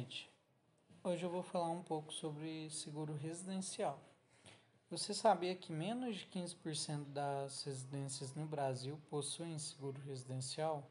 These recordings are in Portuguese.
noite. Hoje eu vou falar um pouco sobre seguro residencial. Você sabia que menos de 15% das residências no Brasil possuem seguro residencial?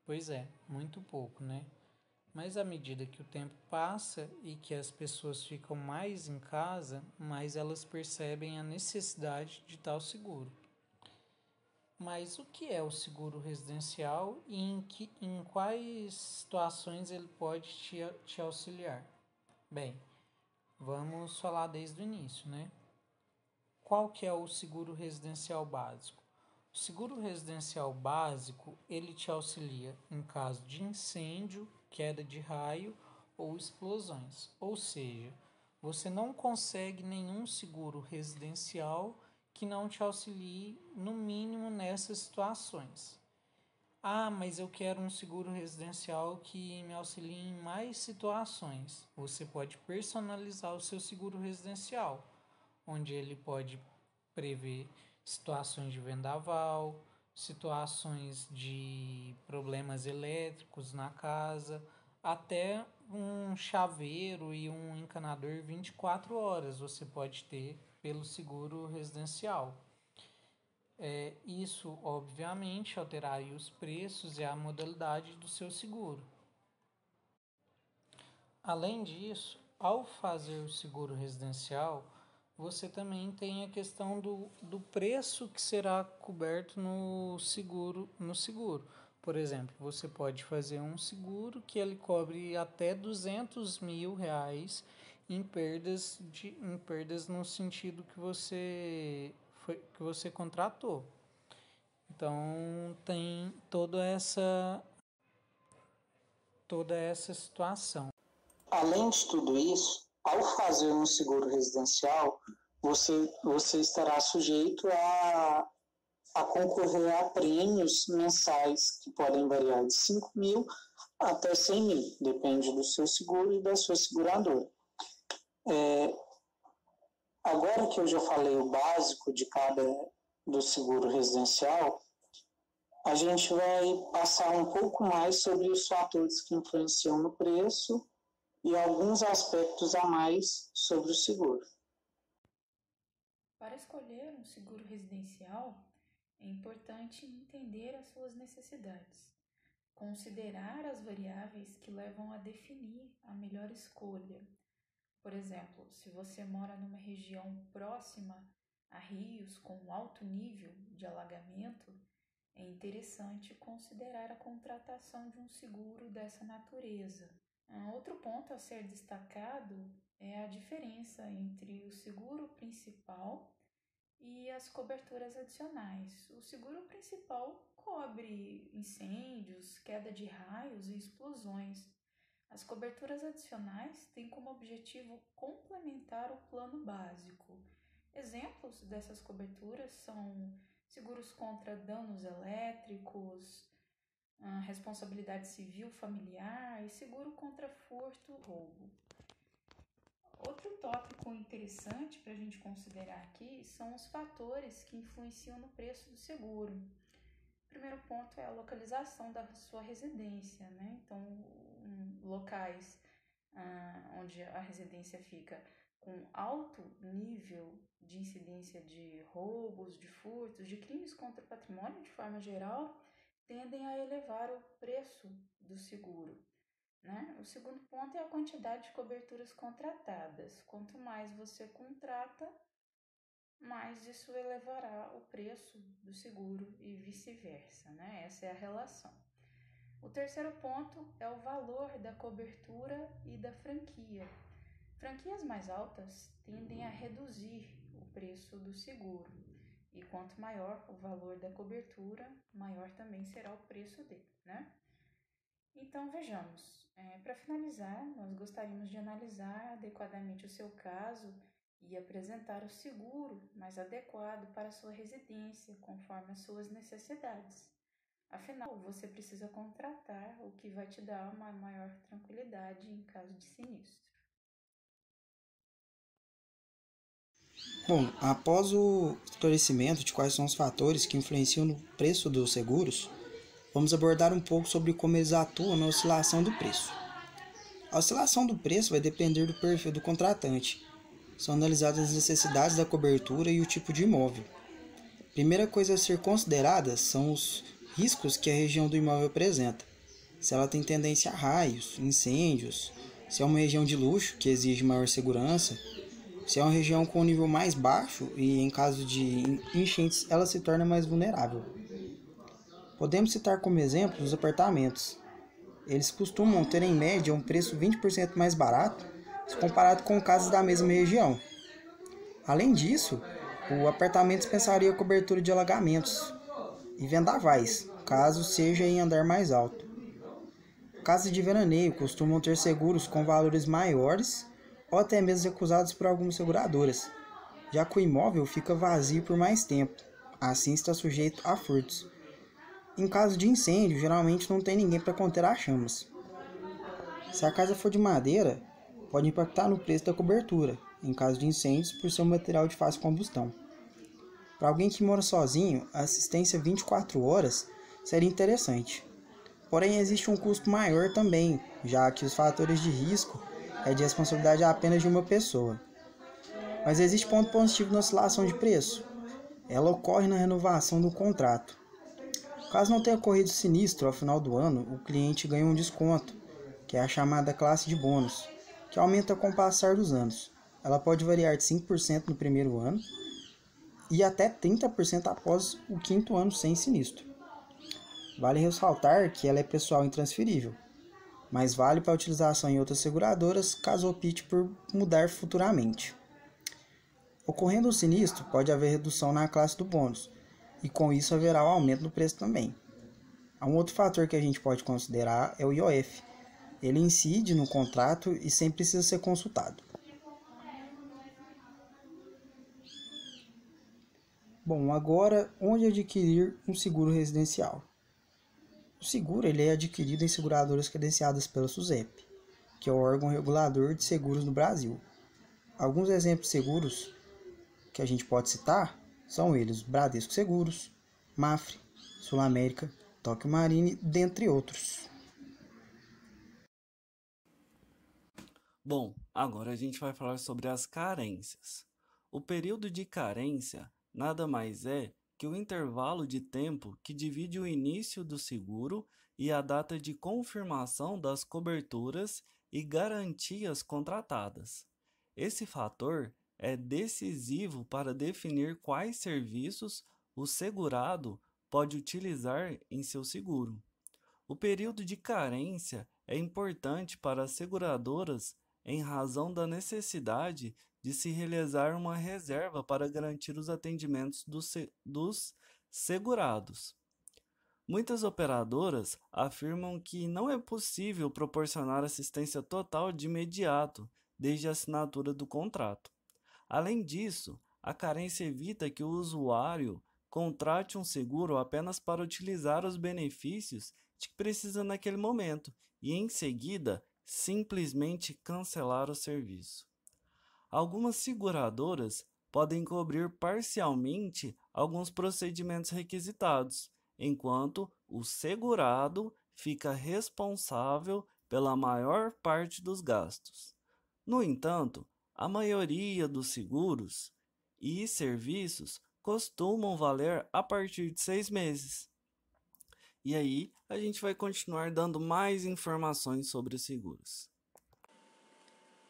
Pois é, muito pouco, né? Mas à medida que o tempo passa e que as pessoas ficam mais em casa, mais elas percebem a necessidade de tal seguro. Mas o que é o seguro residencial e em quais situações ele pode te auxiliar? Bem, vamos falar desde o início, né? Qual que é o seguro residencial básico? O seguro residencial básico, ele te auxilia em caso de incêndio, queda de raio ou explosões. Ou seja, você não consegue nenhum seguro residencial que não te auxilie, no mínimo, nessas situações. Ah, mas eu quero um seguro residencial que me auxilie em mais situações. Você pode personalizar o seu seguro residencial, onde ele pode prever situações de vendaval, situações de problemas elétricos na casa, até um chaveiro e um encanador 24 horas você pode ter pelo seguro residencial. Isso, obviamente, alteraria os preços e a modalidade do seu seguro. Além disso, ao fazer o seguro residencial, você também tem a questão do preço que será coberto no seguro. Por exemplo, você pode fazer um seguro que ele cobre até R$200 mil em perdas no sentido que você contratou. Então tem toda essa situação. Além de tudo isso, ao fazer um seguro residencial, você estará sujeito a concorrer a prêmios mensais que podem variar de 5 mil até 100 mil, depende do seu seguro e da sua seguradora. Agora que eu já falei o básico do seguro residencial, a gente vai passar um pouco mais sobre os fatores que influenciam no preço e alguns aspectos a mais sobre o seguro. Para escolher um seguro residencial, é importante entender as suas necessidades, considerar as variáveis que levam a definir a melhor escolha. Por exemplo, se você mora numa região próxima a rios com alto nível de alagamento, é interessante considerar a contratação de um seguro dessa natureza. Outro ponto a ser destacado é a diferença entre o seguro principal e as coberturas adicionais. O seguro principal cobre incêndios, queda de raios e explosões. As coberturas adicionais têm como objetivo complementar o plano básico. Exemplos dessas coberturas são seguros contra danos elétricos, responsabilidade civil familiar e seguro contra furto ou roubo. Outro tópico interessante para a gente considerar aqui são os fatores que influenciam no preço do seguro. O primeiro ponto é a localização da sua residência, né? Então, locais onde a residência fica com alto nível de incidência de roubos, de furtos, de crimes contra o patrimônio de forma geral, tendem a elevar o preço do seguro, né? O segundo ponto é a quantidade de coberturas contratadas. Quanto mais você contrata, mais isso elevará o preço do seguro e vice-versa, né? Essa é a relação. O terceiro ponto é o valor da cobertura e da franquia. Franquias mais altas tendem a reduzir o preço do seguro, e quanto maior o valor da cobertura, maior também será o preço dele, né? Então, vejamos. Para finalizar, nós gostaríamos de analisar adequadamente o seu caso e apresentar o seguro mais adequado para a sua residência, conforme as suas necessidades. Afinal, você precisa contratar o que vai te dar uma maior tranquilidade em caso de sinistro. Bom, após o esclarecimento de quais são os fatores que influenciam no preço dos seguros, vamos abordar um pouco sobre como eles atuam na oscilação do preço. A oscilação do preço vai depender do perfil do contratante. São analisadas as necessidades da cobertura e o tipo de imóvel. Primeira coisa a ser considerada são os riscos que a região do imóvel apresenta. Se ela tem tendência a raios, incêndios, se é uma região de luxo que exige maior segurança, se é uma região com nível mais baixo e em caso de enchentes ela se torna mais vulnerável. Podemos citar como exemplo os apartamentos. Eles costumam ter em média um preço 20% mais barato se comparado com casas da mesma região. Além disso, o apartamento dispensaria cobertura de alagamentos e vendavais, caso seja em andar mais alto. Casas de veraneio costumam ter seguros com valores maiores ou até mesmo recusados por algumas seguradoras, já que o imóvel fica vazio por mais tempo, assim está sujeito a furtos. Em caso de incêndio, geralmente não tem ninguém para conter as chamas. Se a casa for de madeira, pode impactar no preço da cobertura, em caso de incêndios, por ser um material de fácil combustão. Para alguém que mora sozinho, a assistência 24 horas seria interessante. Porém, existe um custo maior também, já que os fatores de risco é de responsabilidade apenas de uma pessoa. Mas existe ponto positivo na oscilação de preço. Ela ocorre na renovação do contrato. Caso não tenha ocorrido sinistro ao final do ano, o cliente ganha um desconto, que é a chamada classe de bônus, que aumenta com o passar dos anos. Ela pode variar de 5% no primeiro ano e até 30% após o quinto ano sem sinistro. Vale ressaltar que ela é pessoal intransferível, mas vale para utilização em outras seguradoras caso opte por mudar futuramente. Ocorrendo um sinistro, pode haver redução na classe do bônus, e com isso haverá um aumento no preço também. Há um outro fator que a gente pode considerar é o IOF. Ele incide no contrato e sempre precisa ser consultado. Bom, agora, onde adquirir um seguro residencial? O seguro ele é adquirido em seguradoras credenciadas pela SUSEP, que é o órgão regulador de seguros no Brasil. Alguns exemplos de seguros que a gente pode citar são eles: Bradesco Seguros, Mafre, Sul América, Tóquio Marine, dentre outros. Bom, agora a gente vai falar sobre as carências. O período de carência nada mais é que o intervalo de tempo que divide o início do seguro e a data de confirmação das coberturas e garantias contratadas. Esse fator é decisivo para definir quais serviços o segurado pode utilizar em seu seguro. O período de carência é importante para as seguradoras em razão da necessidade de se realizar uma reserva para garantir os atendimentos dos segurados. Muitas operadoras afirmam que não é possível proporcionar assistência total de imediato desde a assinatura do contrato. Além disso, a carência evita que o usuário contrate um seguro apenas para utilizar os benefícios de que precisa naquele momento e, em seguida, simplesmente cancelar o serviço. Algumas seguradoras podem cobrir parcialmente alguns procedimentos requisitados, enquanto o segurado fica responsável pela maior parte dos gastos. No entanto, a maioria dos seguros e serviços costumam valer a partir de 6 meses. E aí, a gente vai continuar dando mais informações sobre os seguros.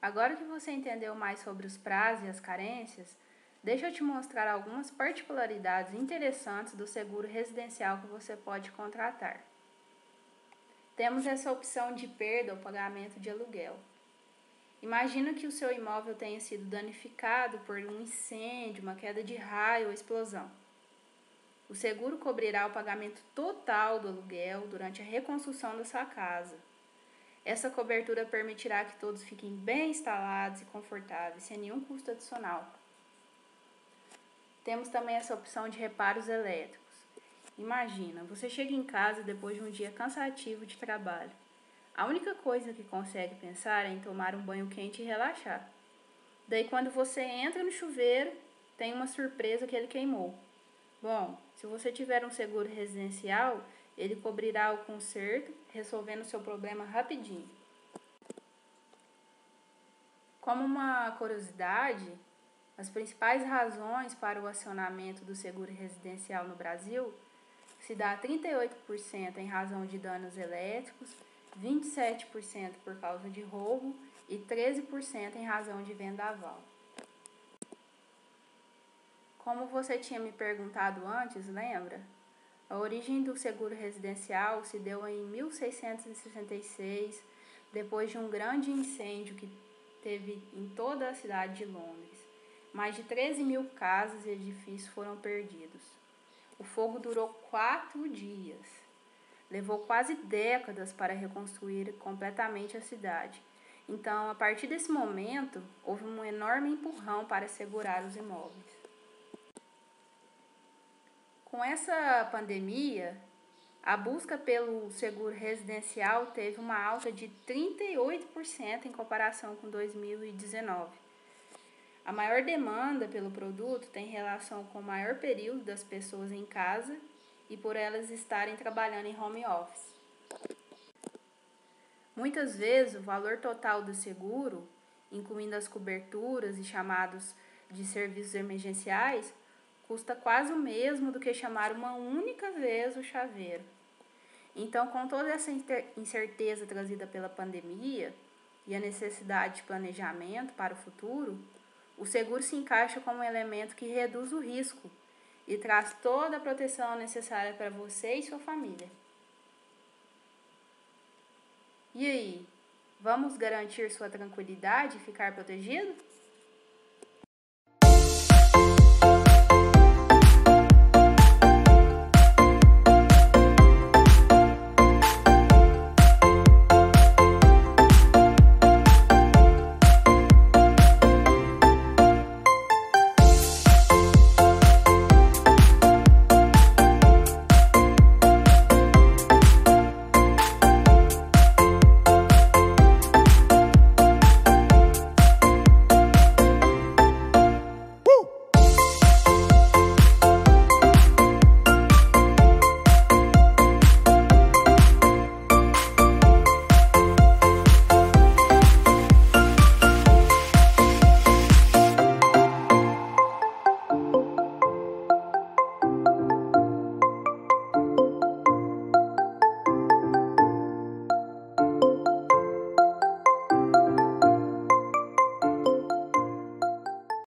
Agora que você entendeu mais sobre os prazos e as carências, deixa eu te mostrar algumas particularidades interessantes do seguro residencial que você pode contratar. Temos essa opção de perda ou pagamento de aluguel. Imagina que o seu imóvel tenha sido danificado por um incêndio, uma queda de raio ou explosão. O seguro cobrirá o pagamento total do aluguel durante a reconstrução da sua casa. Essa cobertura permitirá que todos fiquem bem instalados e confortáveis, sem nenhum custo adicional. Temos também essa opção de reparos elétricos. Imagina, você chega em casa depois de um dia cansativo de trabalho. A única coisa que consegue pensar é em tomar um banho quente e relaxar. Daí, quando você entra no chuveiro, tem uma surpresa que ele queimou. Bom, se você tiver um seguro residencial, ele cobrirá o conserto, resolvendo o seu problema rapidinho. Como uma curiosidade, as principais razões para o acionamento do seguro residencial no Brasil se dá 38% em razão de danos elétricos, 27% por causa de roubo e 13% em razão de vendaval. Como você tinha me perguntado antes, lembra? A origem do seguro residencial se deu em 1666, depois de um grande incêndio que teve em toda a cidade de Londres. Mais de 13.000 casas e edifícios foram perdidos. O fogo durou 4 dias. Levou quase décadas para reconstruir completamente a cidade. Então, a partir desse momento, houve um enorme empurrão para segurar os imóveis. Com essa pandemia, a busca pelo seguro residencial teve uma alta de 38% em comparação com 2019. A maior demanda pelo produto tem relação com o maior período das pessoas em casa e por elas estarem trabalhando em home office. Muitas vezes, o valor total do seguro, incluindo as coberturas e chamados de serviços emergenciais, custa quase o mesmo do que chamar uma única vez o chaveiro. Então, com toda essa incerteza trazida pela pandemia e a necessidade de planejamento para o futuro, o seguro se encaixa como um elemento que reduz o risco e traz toda a proteção necessária para você e sua família. E aí, vamos garantir sua tranquilidade e ficar protegido?